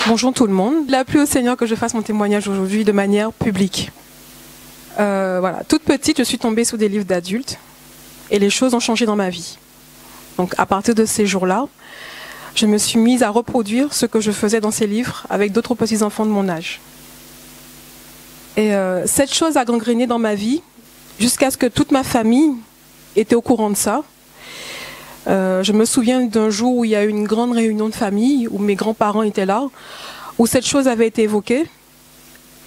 Bonjour tout le monde. Il a plu au Seigneur que je fasse mon témoignage aujourd'hui de manière publique. Voilà. Toute petite, je suis tombée sous des livres d'adultes et les choses ont changé dans ma vie. Donc à partir de ces jours-là, je me suis mise à reproduire ce que je faisais dans ces livres avec d'autres petits-enfants de mon âge. Et cette chose a gangréné dans ma vie jusqu'à ce que toute ma famille était au courant de ça. Je me souviens d'un jour où il y a eu une grande réunion de famille, où mes grands-parents étaient là, où cette chose avait été évoquée.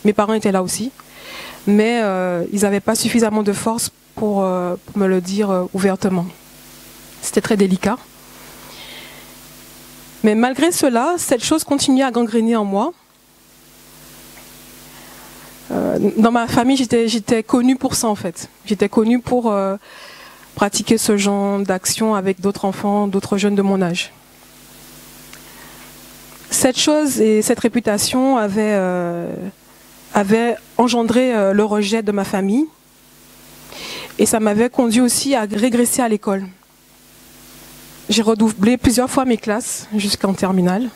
Mes parents étaient là aussi, mais ils n'avaient pas suffisamment de force pour me le dire ouvertement. C'était très délicat. Mais malgré cela, cette chose continuait à gangréner en moi. Dans ma famille, j'étais connue pour ça en fait. J'étais connue pour pratiquer ce genre d'action avec d'autres enfants, d'autres jeunes de mon âge. Cette chose et cette réputation avaient engendré le rejet de ma famille et ça m'avait conduit aussi à régresser à l'école. J'ai redoublé plusieurs fois mes classes jusqu'en terminale.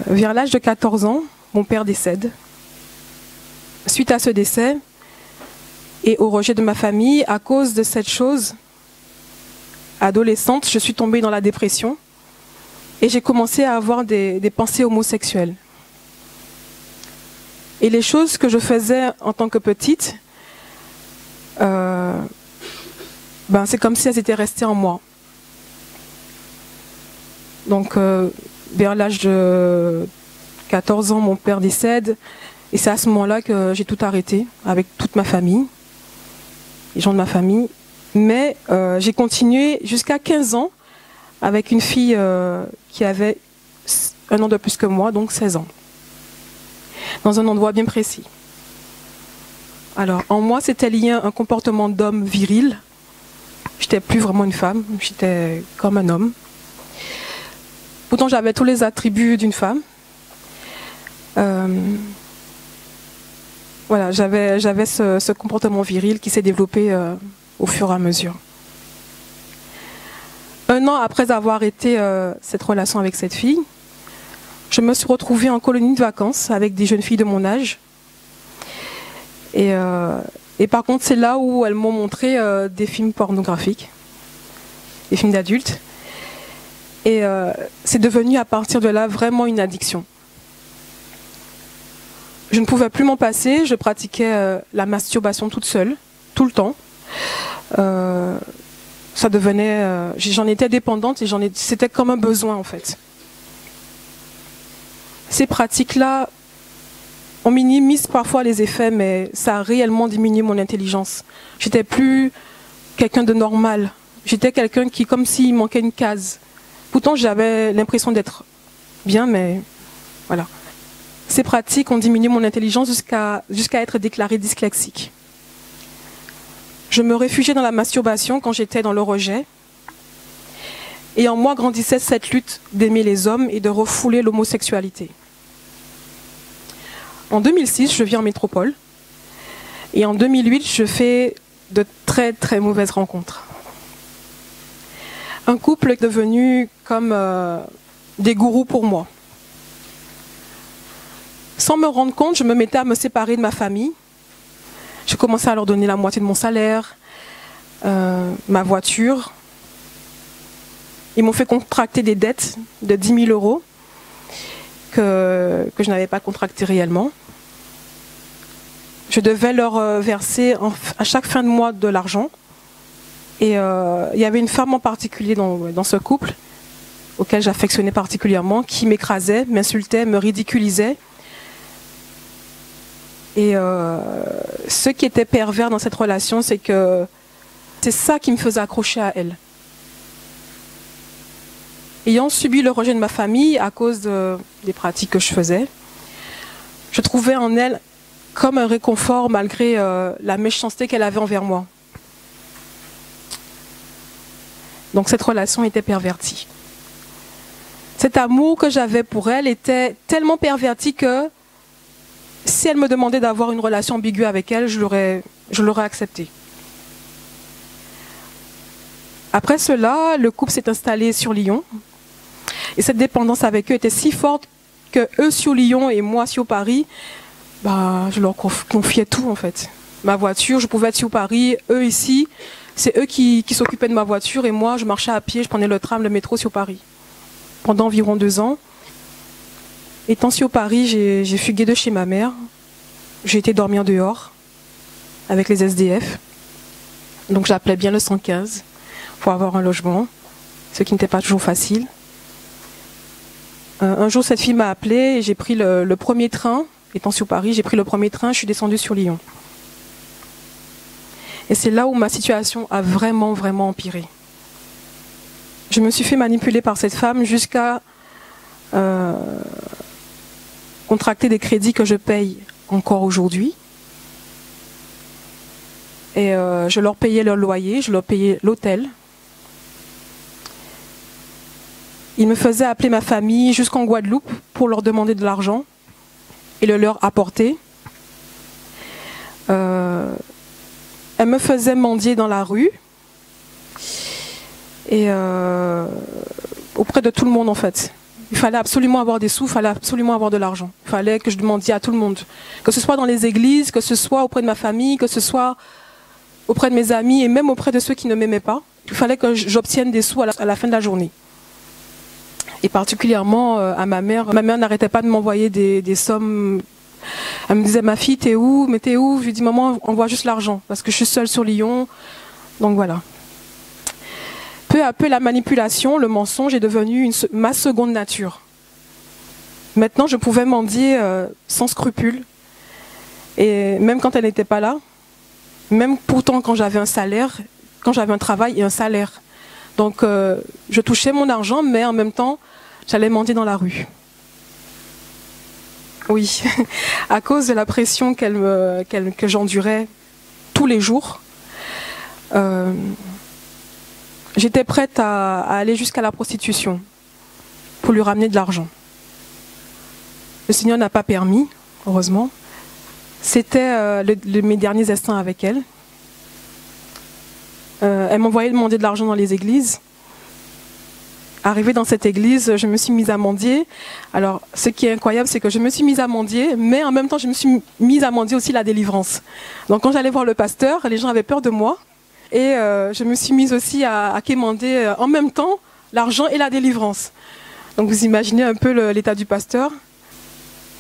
Vers l'âge de 14 ans, mon père décède. Suite à ce décès et au rejet de ma famille, à cause de cette chose, adolescente, je suis tombée dans la dépression et j'ai commencé à avoir des pensées homosexuelles. Et les choses que je faisais en tant que petite, c'est comme si elles étaient restées en moi. Donc, vers l'âge de 14 ans, mon père décède. Et c'est à ce moment-là que j'ai tout arrêté avec toute ma famille, les gens de ma famille. Mais j'ai continué jusqu'à 15 ans avec une fille qui avait un an de plus que moi, donc 16 ans. Dans un endroit bien précis. Alors, en moi, c'était lié à un comportement d'homme viril. Je n'étais plus vraiment une femme, j'étais comme un homme. Pourtant, j'avais tous les attributs d'une femme. Voilà, j'avais ce comportement viril qui s'est développé au fur et à mesure. Un an après avoir arrêté cette relation avec cette fille, je me suis retrouvée en colonie de vacances avec des jeunes filles de mon âge. Et par contre, c'est là où elles m'ont montré des films pornographiques, des films d'adultes. Et c'est devenu à partir de là vraiment une addiction. Je ne pouvais plus m'en passer, je pratiquais la masturbation toute seule, tout le temps. Ça devenait, j'en étais dépendante et c'était comme un besoin en fait. Ces pratiques-là, on minimise parfois les effets, mais ça a réellement diminué mon intelligence. J'étais plus quelqu'un de normal. J'étais quelqu'un qui, comme s'il manquait une case. Pourtant, j'avais l'impression d'être bien, mais voilà. Ces pratiques ont diminué mon intelligence jusqu'à être déclarée dyslexique. Je me réfugiais dans la masturbation quand j'étais dans le rejet. Et en moi grandissait cette lutte d'aimer les hommes et de refouler l'homosexualité. En 2006, je vis en métropole. Et en 2008, je fais de très très mauvaises rencontres. Un couple est devenu comme des gourous pour moi. Sans me rendre compte, je me mettais à me séparer de ma famille. Je commençais à leur donner la moitié de mon salaire, ma voiture. Ils m'ont fait contracter des dettes de 10 000 euros que je n'avais pas contractées réellement. Je devais leur verser à chaque fin de mois de l'argent. Et il y avait une femme en particulier dans ce couple, auquel j'affectionnais particulièrement, qui m'écrasait, m'insultait, me ridiculisait. Et ce qui était pervers dans cette relation, c'est que c'est ça qui me faisait accrocher à elle. Ayant subi le rejet de ma famille à cause des pratiques que je faisais, je trouvais en elle comme un réconfort malgré la méchanceté qu'elle avait envers moi. Donc cette relation était pervertie. Cet amour que j'avais pour elle était tellement perverti que si elle me demandait d'avoir une relation ambiguë avec elle, je l'aurais accepté. Après cela, le couple s'est installé sur Lyon. Et cette dépendance avec eux était si forte que eux sur Lyon et moi sur Paris, bah, je leur confiais tout en fait. Ma voiture, je pouvais être sur Paris, eux ici, c'est eux qui s'occupaient de ma voiture et moi je marchais à pied, je prenais le tram, le métro sur Paris. Pendant environ 2 ans. Étant sur Paris, j'ai fugué de chez ma mère. J'ai été dormir dehors avec les SDF. Donc j'appelais bien le 115 pour avoir un logement, ce qui n'était pas toujours facile. Un jour, cette fille m'a appelé et j'ai pris le premier train. Étant sur Paris, j'ai pris le premier train, je suis descendue sur Lyon. Et c'est là où ma situation a vraiment, vraiment empiré. Je me suis fait manipuler par cette femme jusqu'à contracter des crédits que je paye encore aujourd'hui. Et je leur payais leur loyer, je leur payais l'hôtel. Ils me faisaient appeler ma famille jusqu'en Guadeloupe pour leur demander de l'argent et le leur apporter. Elle me faisait mendier dans la rue et auprès de tout le monde en fait. Il fallait absolument avoir des sous, il fallait absolument avoir de l'argent. Il fallait que je demandie à tout le monde. Que ce soit dans les églises, que ce soit auprès de ma famille, que ce soit auprès de mes amis et même auprès de ceux qui ne m'aimaient pas. Il fallait que j'obtienne des sous à la fin de la journée. Et particulièrement à ma mère. Ma mère n'arrêtait pas de m'envoyer des sommes. Elle me disait, ma fille, t'es où? Mais t'es où? Je lui dis, maman, envoie juste l'argent parce que je suis seule sur Lyon. Donc voilà. Peu à peu, la manipulation, le mensonge est devenu ma seconde nature. Maintenant, je pouvais mendier sans scrupule. Et même quand elle n'était pas là, même pourtant quand j'avais un salaire, quand j'avais un travail et un salaire. Donc je touchais mon argent, mais en même temps, j'allais mendier dans la rue. Oui, à cause de la pression que j'endurais tous les jours, j'étais prête à aller jusqu'à la prostitution pour lui ramener de l'argent. Le Seigneur n'a pas permis, heureusement. C'était mes derniers instants avec elle. Elle m'envoyait demander de l'argent dans les églises. Arrivée dans cette église, je me suis mise à mendier. Alors, ce qui est incroyable, c'est que je me suis mise à mendier, mais en même temps, je me suis mise à mendier aussi la délivrance. Donc, quand j'allais voir le pasteur, les gens avaient peur de moi. Et je me suis mise aussi à quémander en même temps l'argent et la délivrance. Donc, vous imaginez un peu l'état du pasteur.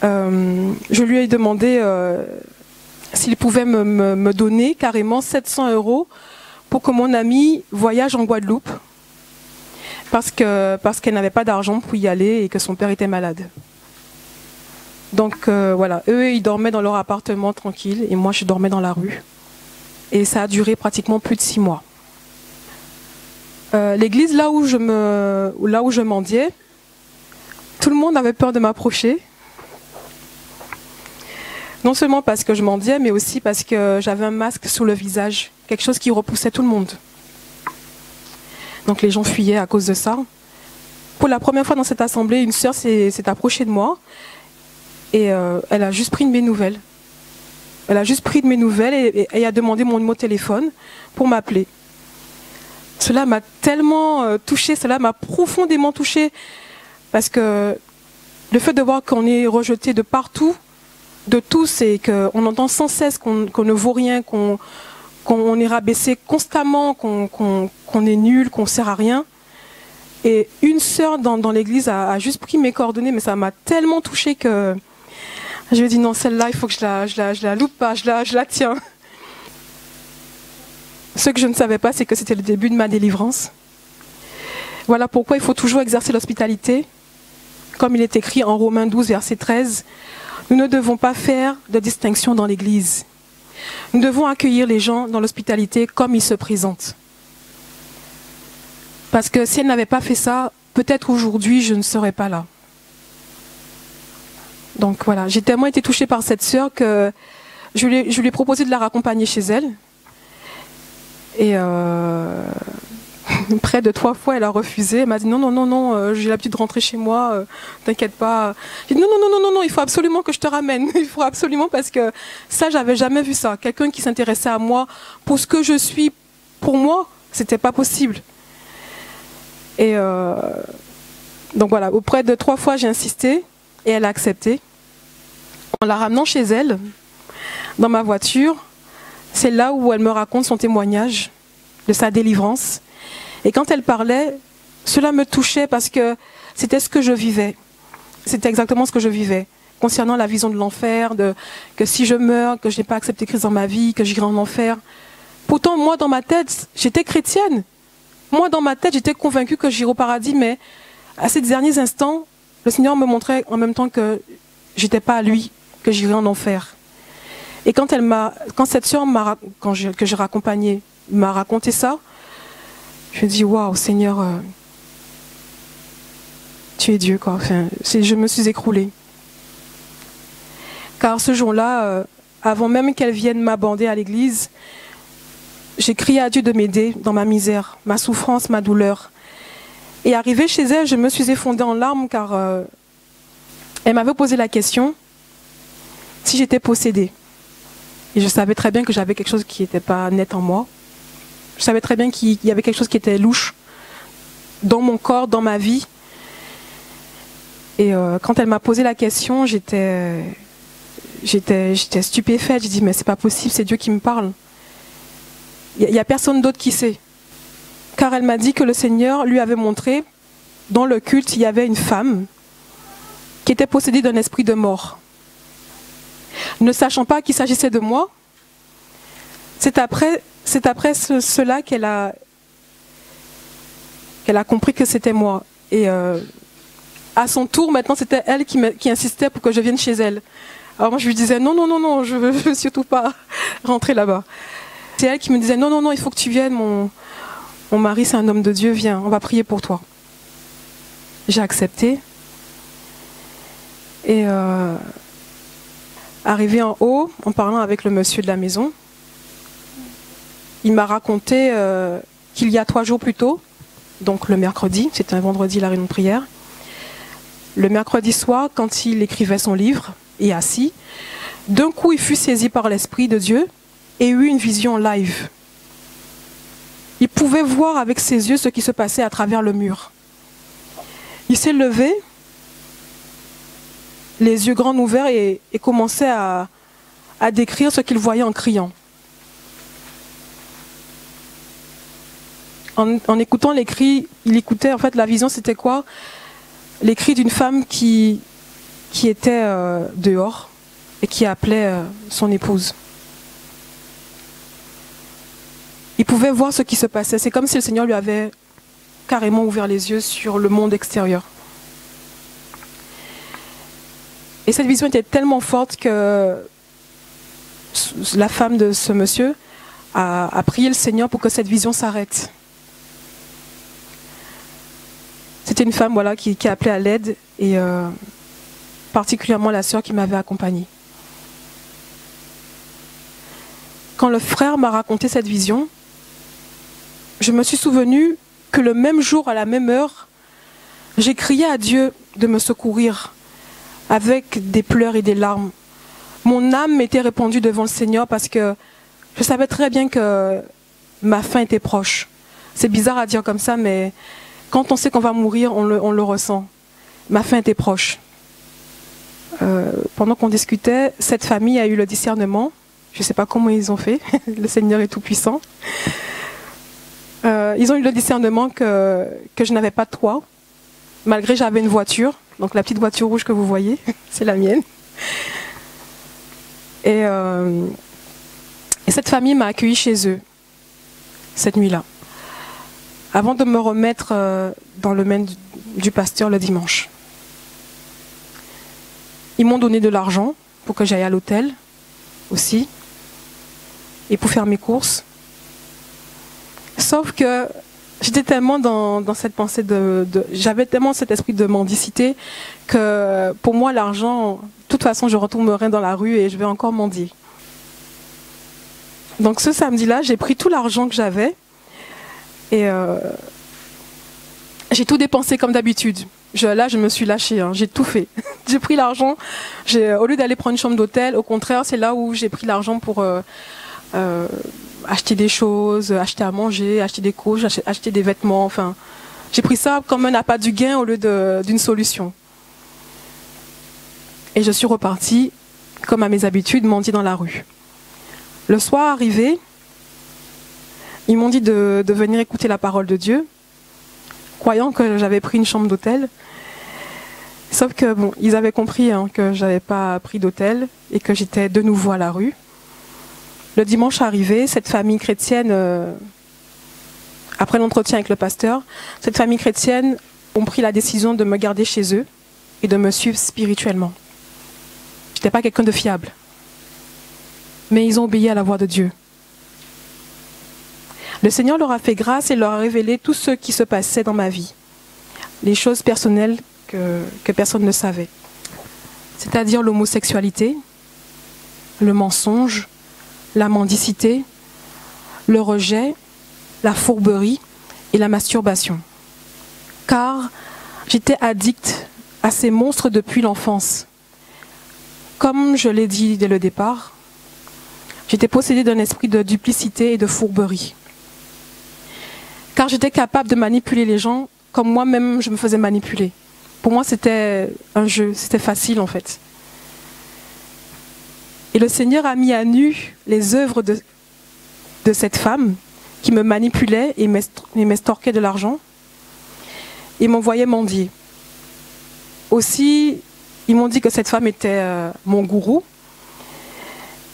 Je lui ai demandé s'il pouvait me donner carrément 700 € pour que mon amie voyage en Guadeloupe. Parce qu'elle n'avait pas d'argent pour y aller et que son père était malade. Donc voilà, eux ils dormaient dans leur appartement tranquille et moi je dormais dans la rue. Et ça a duré pratiquement plus de 6 mois. L'église là où je mendiais, tout le monde avait peur de m'approcher. Non seulement parce que je mendiais, mais aussi parce que j'avais un masque sur le visage, quelque chose qui repoussait tout le monde. Donc les gens fuyaient à cause de ça. Pour la première fois dans cette assemblée, une sœur s'est approchée de moi et elle a juste pris de mes nouvelles. Elle a juste pris de mes nouvelles et a demandé mon numéro de téléphone pour m'appeler. Cela m'a tellement touchée, cela m'a profondément touchée parce que le fait de voir qu'on est rejeté de partout, de tous et qu'on entend sans cesse qu'on ne vaut rien, qu'on est rabaissé constamment, qu'on est nul, qu'on ne sert à rien. Et une sœur dans l'église a juste pris mes coordonnées, mais ça m'a tellement touchée que je lui ai dit non, celle-là, il faut que je la loupe pas, je la tiens. Ce que je ne savais pas, c'est que c'était le début de ma délivrance. Voilà pourquoi il faut toujours exercer l'hospitalité. Comme il est écrit en Romains 12, verset 13, nous ne devons pas faire de distinction dans l'église. Nous devons accueillir les gens dans l'hospitalité comme ils se présentent. Parce que si elle n'avait pas fait ça, peut-être aujourd'hui je ne serais pas là. Donc voilà, j'ai tellement été touchée par cette sœur que je lui ai proposé de la raccompagner chez elle. Et près de 3 fois, elle a refusé. Elle m'a dit non, j'ai l'habitude de rentrer chez moi, t'inquiète pas. J'ai dit non, il faut absolument que je te ramène. Il faut absolument parce que ça, j'avais jamais vu ça. Quelqu'un qui s'intéressait à moi pour ce que je suis, pour moi, c'était pas possible. Et donc voilà, auprès de 3 fois, j'ai insisté. et elle a accepté. En la ramenant chez elle, dans ma voiture, c'est là où elle me raconte son témoignage de sa délivrance. Et quand elle parlait, cela me touchait parce que c'était ce que je vivais. C'était exactement ce que je vivais. Concernant la vision de l'enfer, que si je meurs, que je n'ai pas accepté Christ dans ma vie, que j'irai en enfer. Pourtant, moi, dans ma tête, j'étais chrétienne. Moi, dans ma tête, j'étais convaincue que j'irais au paradis, mais à ces derniers instants, le Seigneur me montrait en même temps que j'étais pas à lui, que j'irais en enfer. Et quand cette sœur que j'ai raccompagnée m'a raconté ça, je me dis waouh, Seigneur, tu es Dieu, quoi. Enfin, je me suis écroulée. Car ce jour-là, avant même qu'elle vienne m'aborder à l'église, j'ai crié à Dieu de m'aider dans ma misère, ma souffrance, ma douleur. Et arrivée chez elle, je me suis effondrée en larmes car elle m'avait posé la question si j'étais possédée. Et je savais très bien que j'avais quelque chose qui n'était pas net en moi. Je savais très bien qu'il y avait quelque chose qui était louche dans mon corps, dans ma vie. Et quand elle m'a posé la question, j'étais stupéfaite. J'ai dit mais c'est pas possible, c'est Dieu qui me parle. Il n'y a personne d'autre qui sait. Car elle m'a dit que le Seigneur lui avait montré, dans le culte, il y avait une femme qui était possédée d'un esprit de mort. Ne sachant pas qu'il s'agissait de moi, c'est après cela qu'elle a compris que c'était moi. Et à son tour, maintenant, c'était elle qui insistait pour que je vienne chez elle. Alors moi, je lui disais non, je veux surtout pas rentrer là-bas. C'est elle qui me disait non, il faut que tu viennes, mon mari c'est un homme de Dieu, viens, on va prier pour toi. J'ai accepté. Et arrivé en haut, en parlant avec le monsieur de la maison, il m'a raconté qu'il y a 3 jours plus tôt, donc le mercredi, c'était un vendredi la réunion de prière, le mercredi soir, quand il écrivait son livre et assis, d'un coup il fut saisi par l'Esprit de Dieu et eut une vision live. Il pouvait voir avec ses yeux ce qui se passait à travers le mur. Il s'est levé, les yeux grands ouverts, et commençait à décrire ce qu'il voyait en criant. En écoutant les cris, il écoutait, en fait, la vision, c'était quoi? Les cris d'une femme qui était dehors et qui appelait son épouse. Il pouvait voir ce qui se passait. C'est comme si le Seigneur lui avait carrément ouvert les yeux sur le monde extérieur. Et cette vision était tellement forte que la femme de ce monsieur a prié le Seigneur pour que cette vision s'arrête. C'était une femme, voilà, qui appelait à l'aide, et particulièrement la sœur qui m'avait accompagnée. Quand le frère m'a raconté cette vision, je me suis souvenu que le même jour, à la même heure, j'ai crié à Dieu de me secourir avec des pleurs et des larmes. Mon âme m'était répandue devant le Seigneur parce que je savais très bien que ma fin était proche. C'est bizarre à dire comme ça, mais quand on sait qu'on va mourir, on le ressent. Ma fin était proche. Pendant qu'on discutait, cette famille a eu le discernement. Je ne sais pas comment ils ont fait. Le Seigneur est tout puissant. Ils ont eu le discernement que je n'avais pas de toit, malgré j'avais une voiture. Donc la petite voiture rouge que vous voyez, c'est la mienne. Et cette famille m'a accueilli chez eux, cette nuit-là, avant de me remettre dans le domaine du pasteur le dimanche. Ils m'ont donné de l'argent pour que j'aille à l'hôtel aussi, et pour faire mes courses. Sauf que j'étais tellement dans cette pensée j'avais tellement cet esprit de mendicité que pour moi l'argent, de toute façon je retournerai dans la rue et je vais encore mendier. Donc ce samedi-là, j'ai pris tout l'argent que j'avais et j'ai tout dépensé comme d'habitude. Là, je me suis lâchée, hein, j'ai tout fait. J'ai pris l'argent, au lieu d'aller prendre une chambre d'hôtel, au contraire, c'est là où j'ai pris l'argent pour acheter des choses, acheter à manger, acheter des couches, acheter des vêtements, enfin. J'ai pris ça comme un appât du gain au lieu d'une solution. Et je suis repartie, comme à mes habitudes, mendier dans la rue. Le soir arrivé, ils m'ont dit de venir écouter la parole de Dieu, croyant que j'avais pris une chambre d'hôtel. Sauf que bon, ils avaient compris que je n'avais pas pris d'hôtel et que j'étais de nouveau à la rue. Le dimanche arrivé, cette famille chrétienne, après l'entretien avec le pasteur, cette famille chrétienne ont pris la décision de me garder chez eux et de me suivre spirituellement. Je n'étais pas quelqu'un de fiable. Mais ils ont obéi à la voix de Dieu. Le Seigneur leur a fait grâce et leur a révélé tout ce qui se passait dans ma vie. Les choses personnelles que personne ne savait. C'est-à-dire l'homosexualité, le mensonge, la mendicité, le rejet, la fourberie et la masturbation. Car j'étais addict à ces monstres depuis l'enfance. Comme je l'ai dit dès le départ, j'étais possédée d'un esprit de duplicité et de fourberie. Car j'étais capable de manipuler les gens comme moi-même je me faisais manipuler. Pour moi, c'était un jeu, c'était facile en fait. Et le Seigneur a mis à nu les œuvres de cette femme qui me manipulait et m'extorquait de l'argent et m'envoyait mendier. Aussi, ils m'ont dit que cette femme était mon gourou.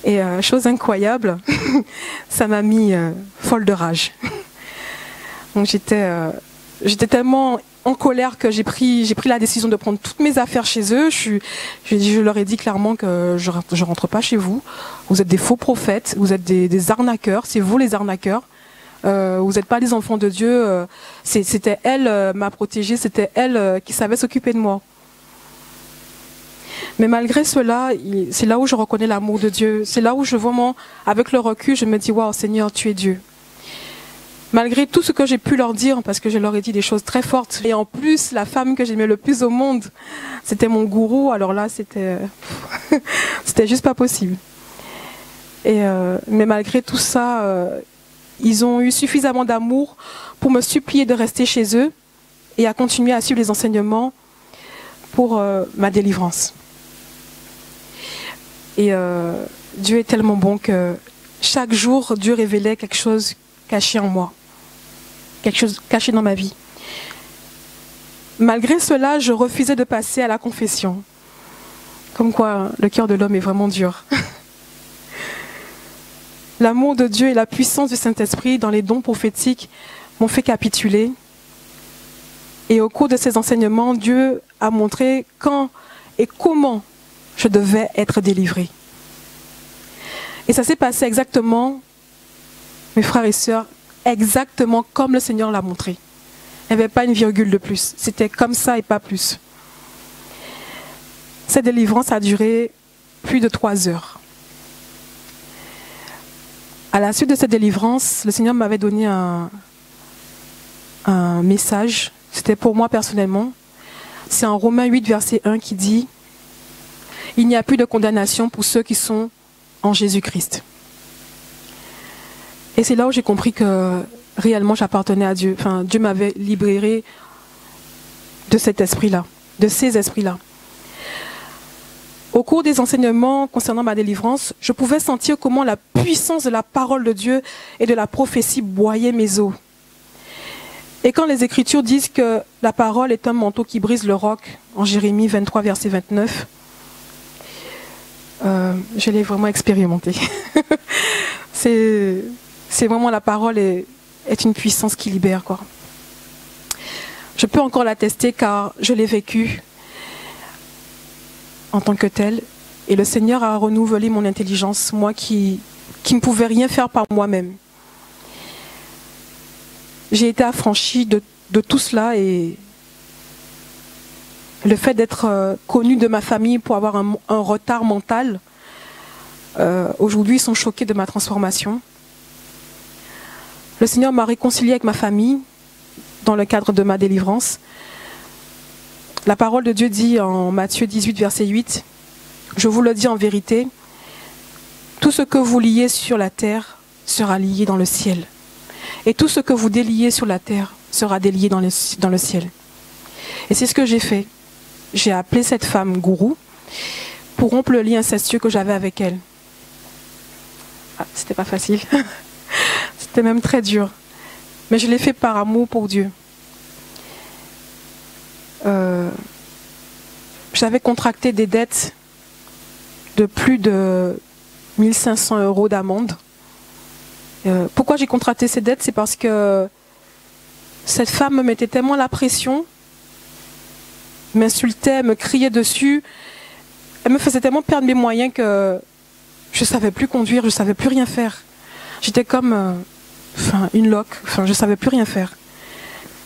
Et chose incroyable, ça m'a mis folle de rage. Donc j'étais tellement en colère que j'ai pris la décision de prendre toutes mes affaires chez eux. Je leur ai dit clairement que je rentre pas chez vous. Vous êtes des faux prophètes, vous êtes des arnaqueurs, c'est vous les arnaqueurs. Vous n'êtes pas des enfants de Dieu. C'était elle m'a protégée, c'était elle qui savait s'occuper de moi. Mais malgré cela, c'est là où je reconnais l'amour de Dieu. C'est là où je vraiment, avec le recul, je me dis, waouh, Seigneur, tu es Dieu. Malgré tout ce que j'ai pu leur dire, parce que je leur ai dit des choses très fortes. Et en plus, la femme que j'aimais le plus au monde, c'était mon gourou. Alors là, c'était juste pas possible. Mais malgré tout ça, ils ont eu suffisamment d'amour pour me supplier de rester chez eux et à continuer à suivre les enseignements pour ma délivrance. Et Dieu est tellement bon que chaque jour, Dieu révélait quelque chose caché en moi, quelque chose caché dans ma vie. Malgré cela, je refusais de passer à la confession. Comme quoi, le cœur de l'homme est vraiment dur. L'amour de Dieu et la puissance du Saint-Esprit dans les dons prophétiques m'ont fait capituler. Et au cours de ces enseignements, Dieu a montré quand et comment je devais être délivrée. Et ça s'est passé exactement, mes frères et sœurs, exactement comme le Seigneur l'a montré. Il n'y avait pas une virgule de plus. C'était comme ça et pas plus. Cette délivrance a duré plus de 3 heures. À la suite de cette délivrance, le Seigneur m'avait donné un message. C'était pour moi personnellement. C'est en Romains 8, verset 1 qui dit « Il n'y a plus de condamnation pour ceux qui sont en Jésus-Christ. » Et c'est là où j'ai compris que réellement j'appartenais à Dieu. Enfin, Dieu m'avait libéré de cet esprit-là, de ces esprits-là. Au cours des enseignements concernant ma délivrance, je pouvais sentir comment la puissance de la parole de Dieu et de la prophétie broyait mes os. Et quand les Écritures disent que la parole est un manteau qui brise le roc, en Jérémie 23, verset 29, je l'ai vraiment expérimenté. C'est vraiment, la parole est une puissance qui libère, quoi. Je peux encore l'attester car je l'ai vécu en tant que tel. Et le Seigneur a renouvelé mon intelligence, moi qui ne pouvais rien faire par moi-même. J'ai été affranchie de tout cela et le fait d'être connue de ma famille pour avoir un retard mental, aujourd'hui ils sont choqués de ma transformation. Le Seigneur m'a réconciliée avec ma famille dans le cadre de ma délivrance. La parole de Dieu dit en Matthieu 18, verset 8, « Je vous le dis en vérité, tout ce que vous liez sur la terre sera lié dans le ciel. Et tout ce que vous déliez sur la terre sera délié dans le ciel. » Et c'est ce que j'ai fait. J'ai appelé cette femme gourou pour rompre le lien incestueux que j'avais avec elle. Ah, c'était pas facile. C'était même très dur. Mais je l'ai fait par amour pour Dieu. J'avais contracté des dettes de plus de 1500 € d'amende. Pourquoi j'ai contracté ces dettes? C'est parce que cette femme me mettait tellement la pression, m'insultait, me criait dessus. Elle me faisait tellement perdre mes moyens que je ne savais plus conduire, je ne savais plus rien faire. J'étais comme une loque, je ne savais plus rien faire.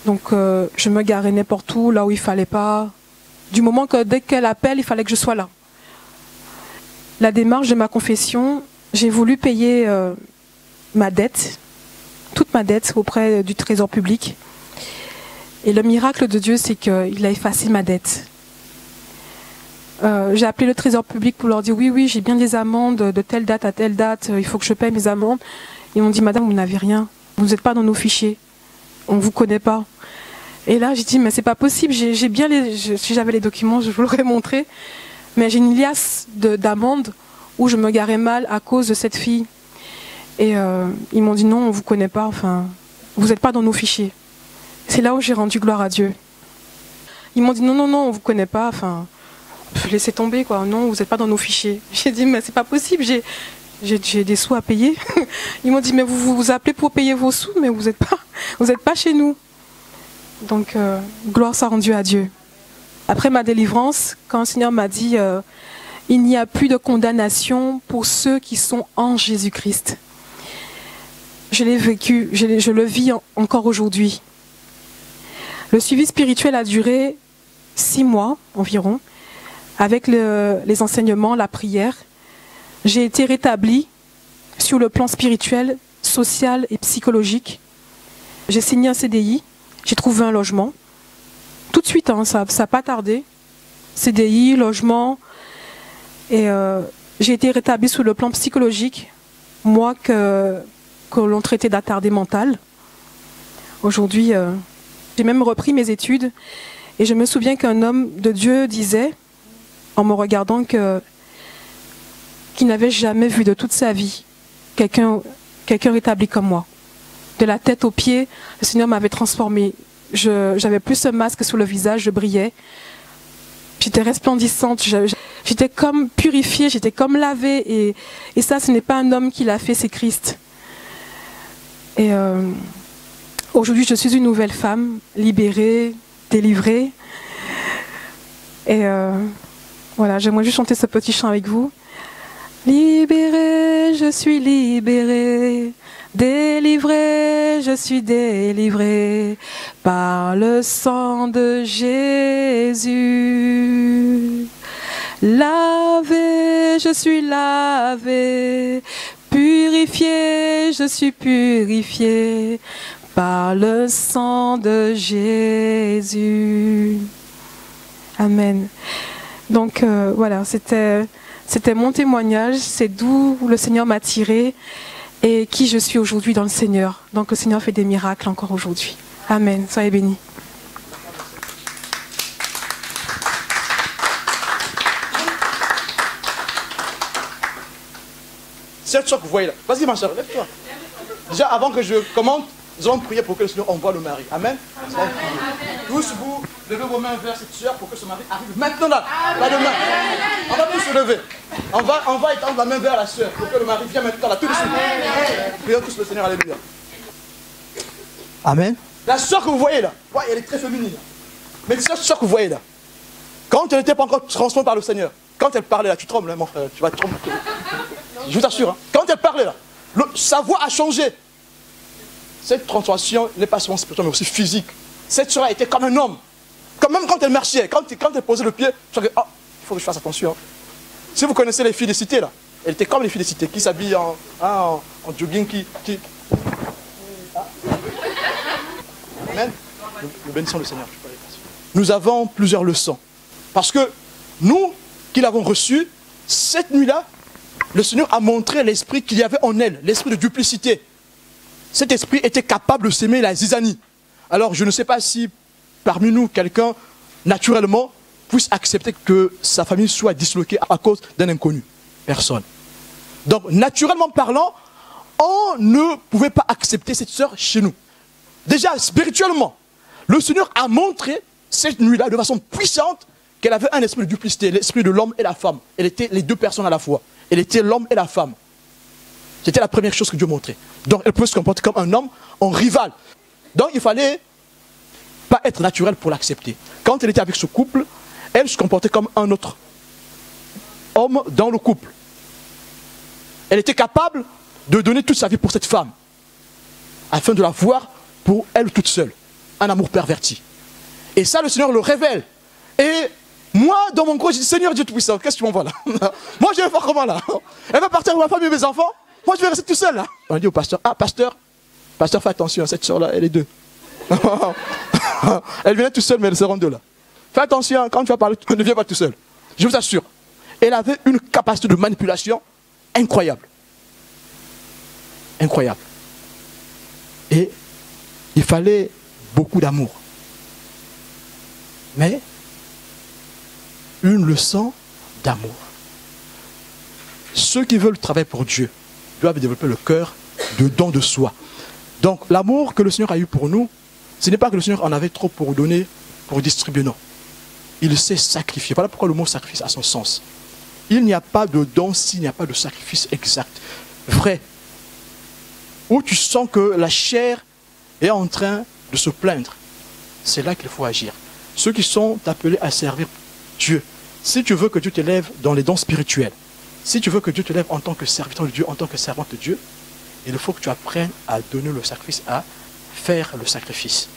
Donc je me garais n'importe où, là où il ne fallait pas. Du moment que dès qu'elle appelle, il fallait que je sois là. La démarche de ma confession, j'ai voulu payer ma dette, toute ma dette auprès du Trésor public. Et le miracle de Dieu, c'est qu'il a effacé ma dette. J'ai appelé le Trésor public pour leur dire oui, j'ai bien des amendes de telle date à telle date, il faut que je paye mes amendes. Ils m'ont dit, madame, vous n'avez rien, vous n'êtes pas dans nos fichiers, on ne vous connaît pas. Et là, j'ai dit, mais c'est pas possible, si j'avais les documents, je vous l'aurais montré, mais j'ai une liasse d'amendes où je me garais mal à cause de cette fille. Et ils m'ont dit, non, on ne vous connaît pas, vous n'êtes pas dans nos fichiers. C'est là où j'ai rendu gloire à Dieu. Ils m'ont dit, non, on ne vous connaît pas, laissez tomber, quoi. Non, vous n'êtes pas dans nos fichiers. J'ai dit, mais c'est pas possible, j'ai des sous à payer. Ils m'ont dit, mais vous appelez pour payer vos sous, mais vous n'êtes pas chez nous. Donc, gloire soit rendue à Dieu. Après ma délivrance, quand le Seigneur m'a dit, il n'y a plus de condamnation pour ceux qui sont en Jésus-Christ. Je l'ai vécu, je le vis encore aujourd'hui. Le suivi spirituel a duré 6 mois environ, avec les enseignements, la prière. J'ai été rétablie sur le plan spirituel, social et psychologique. J'ai signé un CDI, j'ai trouvé un logement. Tout de suite, ça n'a pas tardé. CDI, logement. Et j'ai été rétablie sur le plan psychologique, moi que l'on traitait d'attardé mental. Aujourd'hui, j'ai même repris mes études. Et je me souviens qu'un homme de Dieu disait, en me regardant, qu'il n'avait jamais vu de toute sa vie quelqu'un rétabli comme moi. De la tête aux pieds, le Seigneur m'avait transformée. J'avais plus ce masque sur le visage, je brillais. J'étais resplendissante, j'étais comme purifiée, j'étais comme lavée. Et ça, ce n'est pas un homme qui l'a fait, c'est Christ. Et aujourd'hui, je suis une nouvelle femme, libérée, délivrée. Et voilà, j'aimerais juste chanter ce petit chant avec vous. Libérée, je suis libérée. Délivrée, je suis délivrée par le sang de Jésus. Lavée, je suis lavée. Purifiée, je suis purifiée par le sang de Jésus. Amen. Donc voilà, c'était mon témoignage, c'est d'où le Seigneur m'a tiré et qui je suis aujourd'hui dans le Seigneur. Donc le Seigneur fait des miracles encore aujourd'hui. Amen. Soyez bénis. Cette chose que vous voyez là. Vas-y ma soeur, lève-toi. Déjà avant que je commente, nous allons prier pour que le Seigneur envoie le mari. Amen. Tous vous levez vos mains vers cette soeur pour que ce mari arrive maintenant là. Pas demain. On va tous se lever. On va étendre la main vers la soeur pour que le mari vienne maintenant là. Tout de suite. Prions tous le Seigneur. Alléluia. Amen. La soeur que vous voyez là, ouais, elle est très féminine. Mais cette soeur que vous voyez là, quand elle n'était pas encore transformée par le Seigneur, quand elle parlait là, tu trembles, hein, mon frère, tu vas trembler. Je vous assure, hein, quand elle parlait là, sa voix a changé. Cette transformation n'est pas seulement spirituelle, mais aussi physique. Cette soeur a été comme un homme. Quand même quand elle marchait, quand elle posait le pied, je disais, ah, il faut que je fasse attention. Hein. Si vous connaissez les filles des cités là, elle était comme les filles des cités, qui s'habillent en jogging, Amen. Nous bénissons le Seigneur. Nous avons plusieurs leçons. Parce que nous, qui l'avons reçu, cette nuit-là, le Seigneur a montré l'esprit qu'il y avait en elle, l'esprit de duplicité. Cet esprit était capable de s'aimer la zizanie. Alors je ne sais pas si parmi nous, quelqu'un, naturellement, puisse accepter que sa famille soit disloquée à cause d'un inconnu? Personne. Donc, naturellement parlant, on ne pouvait pas accepter cette sœur chez nous. Déjà, spirituellement, le Seigneur a montré cette nuit-là de façon puissante qu'elle avait un esprit de duplicité, l'esprit de l'homme et la femme. Elle était les deux personnes à la fois. Elle était l'homme et la femme. C'était la première chose que Dieu montrait. Donc, elle peut se comporter comme un homme en rival. Donc, il fallait pas être naturel pour l'accepter. Quand elle était avec ce couple, elle se comportait comme un autre homme dans le couple. Elle était capable de donner toute sa vie pour cette femme, afin de la voir pour elle toute seule. Un amour perverti. Et ça, le Seigneur le révèle. Et moi, dans mon coin, je dis, Seigneur Dieu Tout-Puissant, qu'est-ce que tu m'envoies là? Moi, je vais faire comment là? Elle va partir avec ma femme et mes enfants. Moi, je vais rester tout seul là. On dit au pasteur, ah pasteur, fais attention, cette soeur-là, elle est deux. Elle venait tout seule, mais elle se rend deux là. Fais attention, quand tu vas parler, ne viens pas tout seul. Je vous assure. Elle avait une capacité de manipulation incroyable. Incroyable. Et il fallait beaucoup d'amour. Mais une leçon d'amour. Ceux qui veulent travailler pour Dieu doivent développer le cœur de don de soi. Donc l'amour que le Seigneur a eu pour nous, ce n'est pas que le Seigneur en avait trop pour donner, pour distribuer, non. Il sait sacrifier. Voilà pourquoi le mot sacrifice a son sens. Il n'y a pas de don s'il n'y a pas de sacrifice exact, vrai. Où tu sens que la chair est en train de se plaindre. C'est là qu'il faut agir. Ceux qui sont appelés à servir Dieu, si tu veux que Dieu t'élève dans les dons spirituels, si tu veux que Dieu te lève en tant que serviteur de Dieu, en tant que servante de Dieu, il faut que tu apprennes à donner le sacrifice, à faire le sacrifice.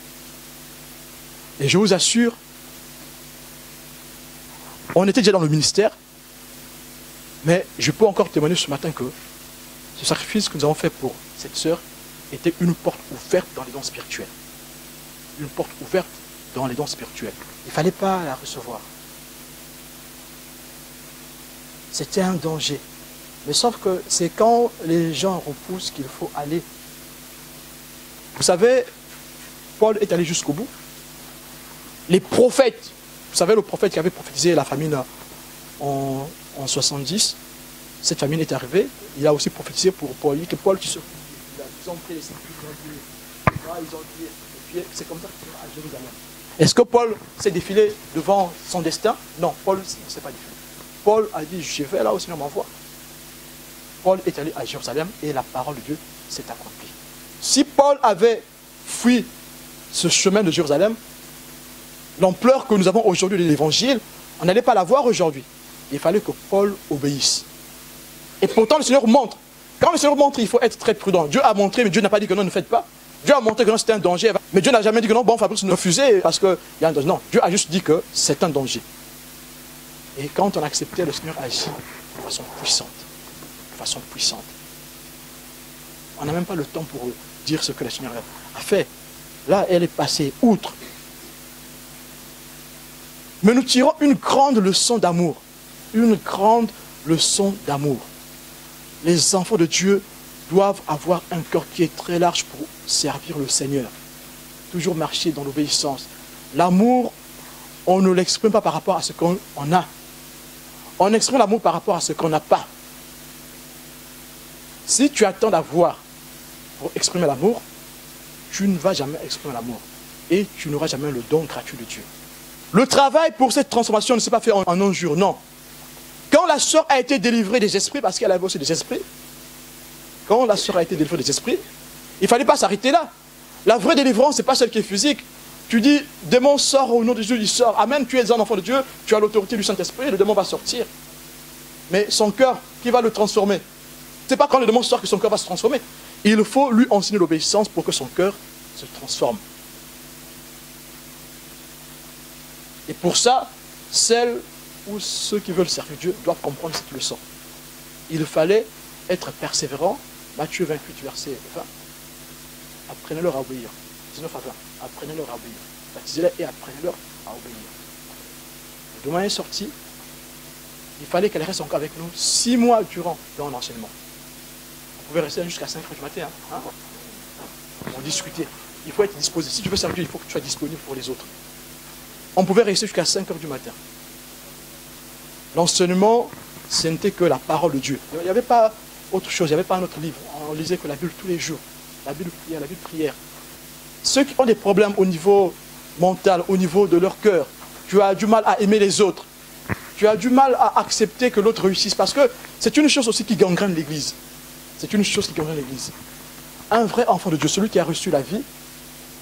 Et je vous assure, on était déjà dans le ministère, mais je peux encore témoigner ce matin que ce sacrifice que nous avons fait pour cette sœur était une porte ouverte dans les dons spirituels. Une porte ouverte dans les dons spirituels. Il ne fallait pas la recevoir. C'était un danger. Mais sauf que c'est quand les gens repoussent qu'il faut aller. Vous savez, Paul est allé jusqu'au bout. Les prophètes, vous savez le prophète qui avait prophétisé la famine en 70, cette famine est arrivée, il a aussi prophétisé pour Paul. Il dit que Paul, ils ont pris les sacrifices, ils ont dit, et puis c'est comme ça qu'il va à Jérusalem. Est-ce que Paul s'est défilé devant son destin? Non, Paul ne s'est pas défilé. Paul a dit, je vais là où le Seigneur m'envoie. Paul est allé à Jérusalem et la parole de Dieu s'est accomplie. Si Paul avait fui ce chemin de Jérusalem, l'ampleur que nous avons aujourd'hui de l'évangile, on n'allait pas la voir aujourd'hui. Il fallait que Paul obéisse. Et pourtant le Seigneur montre. Quand le Seigneur montre, il faut être très prudent. Dieu a montré, mais Dieu n'a pas dit que non, ne faites pas. Dieu a montré que non, c'était un danger. Mais Dieu n'a jamais dit que non, bon, Fabrice, ne refusez parce qu'il y a un danger. Non, Dieu a juste dit que c'est un danger. Et quand on acceptait, le Seigneur agit de façon puissante. De façon puissante. On n'a même pas le temps pour dire ce que le Seigneur a fait. Là, elle est passée outre. Mais nous tirons une grande leçon d'amour. Une grande leçon d'amour. Les enfants de Dieu doivent avoir un cœur qui est très large pour servir le Seigneur. Toujours marcher dans l'obéissance. L'amour, on ne l'exprime pas par rapport à ce qu'on a. On exprime l'amour par rapport à ce qu'on n'a pas. Si tu attends d'avoir pour exprimer l'amour, tu ne vas jamais exprimer l'amour. Et tu n'auras jamais le don gratuit de Dieu. Le travail pour cette transformation ne s'est pas fait en un jour, non. Quand la sœur a été délivrée des esprits, parce qu'elle avait aussi des esprits, quand la sœur a été délivrée des esprits, il ne fallait pas s'arrêter là. La vraie délivrance, ce n'est pas celle qui est physique. Tu dis, démon sort au nom de Jésus, il sort. Amen, tu es un enfant de Dieu, tu as l'autorité du Saint-Esprit, le démon va sortir. Mais son cœur, qui va le transformer? Ce n'est pas quand le démon sort que son cœur va se transformer. Il faut lui enseigner l'obéissance pour que son cœur se transforme. Et pour ça, celles ou ceux qui veulent servir Dieu doivent comprendre cette leçon. Il fallait être persévérant. Matthieu 28, verset 20. Apprenez-leur à obéir. 19 à 20. Apprenez-leur à obéir. Baptisez-les et apprenez-leur à obéir. Le domaine est sorti. Il fallait qu'elle reste encore avec nous 6 mois durant dans l'enseignement. On pouvait rester jusqu'à 5 heures du matin. Hein? On discutait. Il faut être disposé. Si tu veux servir Dieu, il faut que tu sois disponible pour les autres. On pouvait rester jusqu'à 5 heures du matin. L'enseignement, ce n'était que la parole de Dieu. Il n'y avait pas autre chose, il n'y avait pas un autre livre. On lisait que la Bible tous les jours. La Bible prière, la Bible prière. Ceux qui ont des problèmes au niveau mental, au niveau de leur cœur, tu as du mal à aimer les autres. Tu as du mal à accepter que l'autre réussisse. Parce que c'est une chose aussi qui gangrène l'Église. C'est une chose qui gangrène l'Église. Un vrai enfant de Dieu, celui qui a reçu la vie,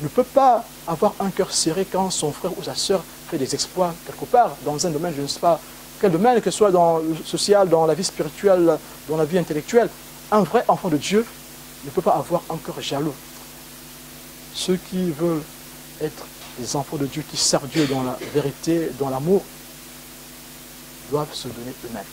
ne peut pas avoir un cœur serré quand son frère ou sa sœur fait des exploits quelque part, dans un domaine, je ne sais pas quel domaine, que ce soit dans le social, dans la vie spirituelle, dans la vie intellectuelle. Un vrai enfant de Dieu ne peut pas avoir un cœur jaloux. Ceux qui veulent être des enfants de Dieu, qui servent Dieu dans la vérité, dans l'amour, doivent se donner eux-mêmes.